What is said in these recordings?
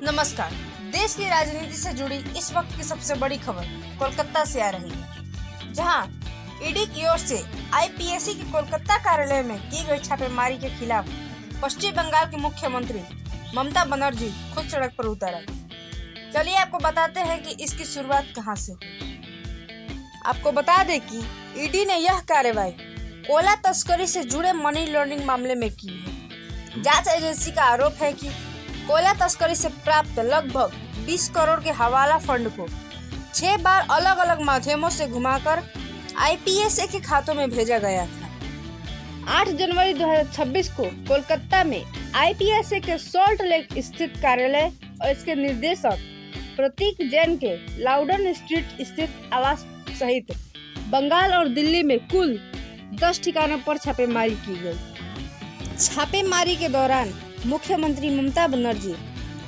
नमस्कार। देश की राजनीति से जुड़ी इस वक्त की सबसे बड़ी खबर कोलकाता से आ रही है, जहां ईडी की ओर से आईपीएससी के कोलकाता कार्यालय में की गई छापेमारी के खिलाफ पश्चिम बंगाल की मुख्यमंत्री ममता बनर्जी खुद सड़क पर उतर आई। चलिए आपको बताते हैं कि इसकी शुरुआत कहां से हुई। आपको बता दें कि ईडी ने यह कार्रवाई कोयला तस्करी से जुड़े मनी लॉन्ड्रिंग मामले में की है। जांच एजेंसी का आरोप है कि कोयला तस्करी से प्राप्त लगभग 20 करोड़ के हवाला फंड को 6 बार अलग अलग माध्यमों से घुमाकर आईपीएससी के खातों में भेजा गया था। 8 जनवरी 2026 को कोलकाता में आईपीएससी के सॉल्ट लेक स्थित कार्यालय और इसके निर्देशक प्रतीक जैन के लाउडन स्ट्रीट स्थित आवास सहित बंगाल और दिल्ली में कुल 10 ठिकानों पर छापेमारी की गई। छापेमारी के दौरान मुख्यमंत्री ममता बनर्जी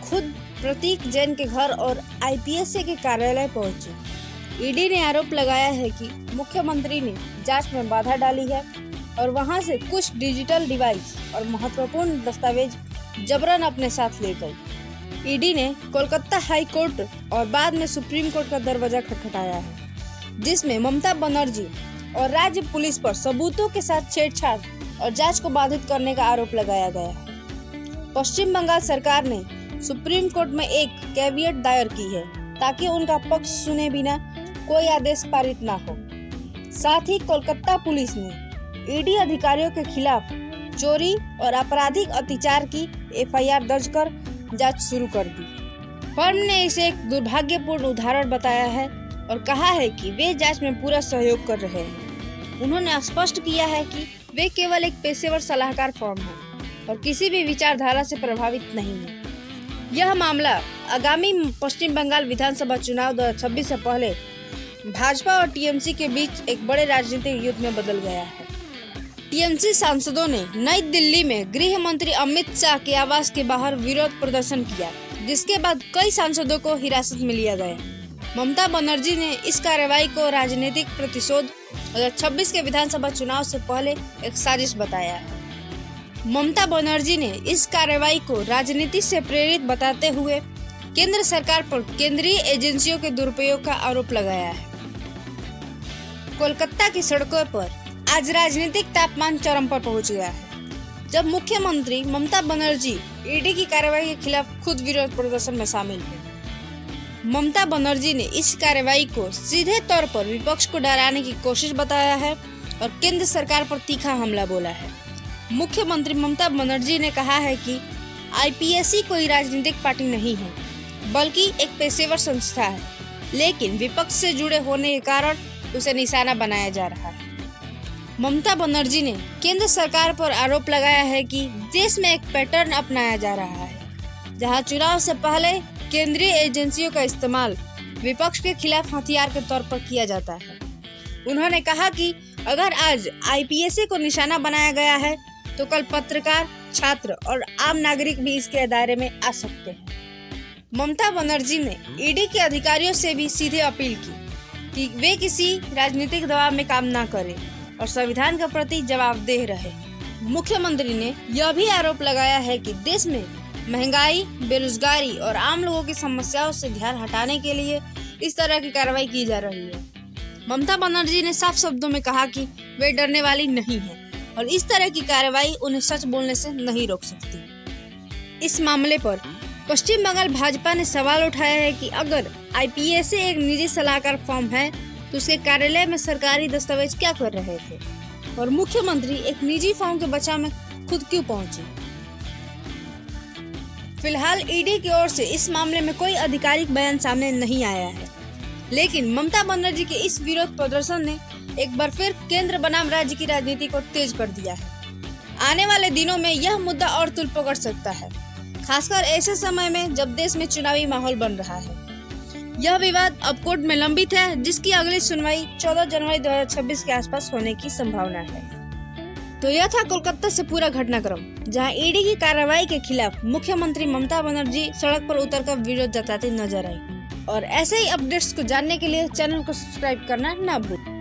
खुद प्रतीक जैन के घर और आईपीएससी के कार्यालय पहुंचे। ईडी ने आरोप लगाया है कि मुख्यमंत्री ने जांच में बाधा डाली है और वहां से कुछ डिजिटल डिवाइस और महत्वपूर्ण दस्तावेज जबरन अपने साथ ले गई। ईडी ने कोलकाता हाई कोर्ट और बाद में सुप्रीम कोर्ट का दरवाजा खटखटाया है, जिसमें ममता बनर्जी और राज्य पुलिस पर सबूतों के साथ छेड़छाड़ और जांच को बाधित करने का आरोप लगाया गया है। पश्चिम बंगाल सरकार ने सुप्रीम कोर्ट में एक कैविएट दायर की है ताकि उनका पक्ष सुने बिना कोई आदेश पारित ना हो। साथ ही कोलकाता पुलिस ने ईडी अधिकारियों के खिलाफ चोरी और आपराधिक अत्याचार की एफआईआर दर्ज कर जांच शुरू कर दी। फर्म ने इसे एक दुर्भाग्यपूर्ण उदाहरण बताया है और कहा है कि वे जांच में पूरा सहयोग कर रहे हैं। उन्होंने स्पष्ट किया है कि वे केवल एक पेशेवर सलाहकार फर्म है और किसी भी विचारधारा से प्रभावित नहीं है। यह मामला आगामी पश्चिम बंगाल विधानसभा चुनाव 2026 से पहले भाजपा और टीएमसी के बीच एक बड़े राजनीतिक युद्ध में बदल गया है। टीएमसी सांसदों ने नई दिल्ली में गृह मंत्री अमित शाह के आवास के बाहर विरोध प्रदर्शन किया, जिसके बाद कई सांसदों को हिरासत में लिया गया। ममता बनर्जी ने इस कार्रवाई को राजनीतिक प्रतिशोध 2026 के विधानसभा चुनाव से पहले एक साजिश बताया है। ममता बनर्जी ने इस कार्रवाई को राजनीति से प्रेरित बताते हुए केंद्र सरकार पर केंद्रीय एजेंसियों के दुरुपयोग का आरोप लगाया है। कोलकाता की सड़कों पर आज राजनीतिक तापमान चरम पर पहुंच गया है, जब मुख्यमंत्री ममता बनर्जी ईडी की कार्रवाई के खिलाफ खुद विरोध प्रदर्शन में शामिल है। ममता बनर्जी ने इस कार्रवाई को सीधे तौर पर विपक्ष को डराने की कोशिश बताया है और केंद्र सरकार पर तीखा हमला बोला है। मुख्यमंत्री ममता बनर्जी ने कहा है कि आईपीएससी कोई राजनीतिक पार्टी नहीं है, बल्कि एक पेशेवर संस्था है, लेकिन विपक्ष से जुड़े होने के कारण उसे निशाना बनाया जा रहा है। ममता बनर्जी ने केंद्र सरकार पर आरोप लगाया है कि देश में एक पैटर्न अपनाया जा रहा है, जहां चुनाव से पहले केंद्रीय एजेंसियों का इस्तेमाल विपक्ष के खिलाफ हथियार के तौर पर किया जाता है। उन्होंने कहा कि अगर आज आईपीएससी को निशाना बनाया गया है तो कल पत्रकार, छात्र और आम नागरिक भी इसके दायरे में आ सकते हैं। ममता बनर्जी ने ईडी के अधिकारियों से भी सीधे अपील की कि वे किसी राजनीतिक दबाव में काम ना करें और संविधान के प्रति जवाबदेह रहे। मुख्यमंत्री ने यह भी आरोप लगाया है कि देश में महंगाई, बेरोजगारी और आम लोगों की समस्याओं से ध्यान हटाने के लिए इस तरह की कार्रवाई की जा रही है। ममता बनर्जी ने साफ शब्दों में कहा कि वे डरने वाली नहीं है और इस तरह की कार्रवाई उन्हें सच बोलने से नहीं रोक सकती। इस मामले पर पश्चिम बंगाल भाजपा ने सवाल उठाया है कि अगर आईपीएससी एक निजी सलाहकार फर्म है तो उसके कार्यालय में सरकारी दस्तावेज क्या कर रहे थे और मुख्यमंत्री एक निजी फर्म के बचाव में खुद क्यों पहुंचे। फिलहाल ईडी की ओर से इस मामले में कोई आधिकारिक बयान सामने नहीं आया है, लेकिन ममता बनर्जी के इस विरोध प्रदर्शन ने एक बार फिर केंद्र बनाम राज्य की राजनीति को तेज कर दिया है। आने वाले दिनों में यह मुद्दा और तूल पकड़ सकता है, खासकर ऐसे समय में जब देश में चुनावी माहौल बन रहा है। यह विवाद अब कोर्ट में लंबित है, जिसकी अगली सुनवाई 14 जनवरी 2026 के आसपास होने की संभावना है। तो यह था कोलकाता से पूरा घटनाक्रम, जहां ईडी की कार्रवाई के खिलाफ मुख्यमंत्री ममता बनर्जी सड़क पर उतरकर विरोध जताती नजर आई। और ऐसे ही अपडेट्स को जानने के लिए चैनल को सब्सक्राइब करना ना भूलें।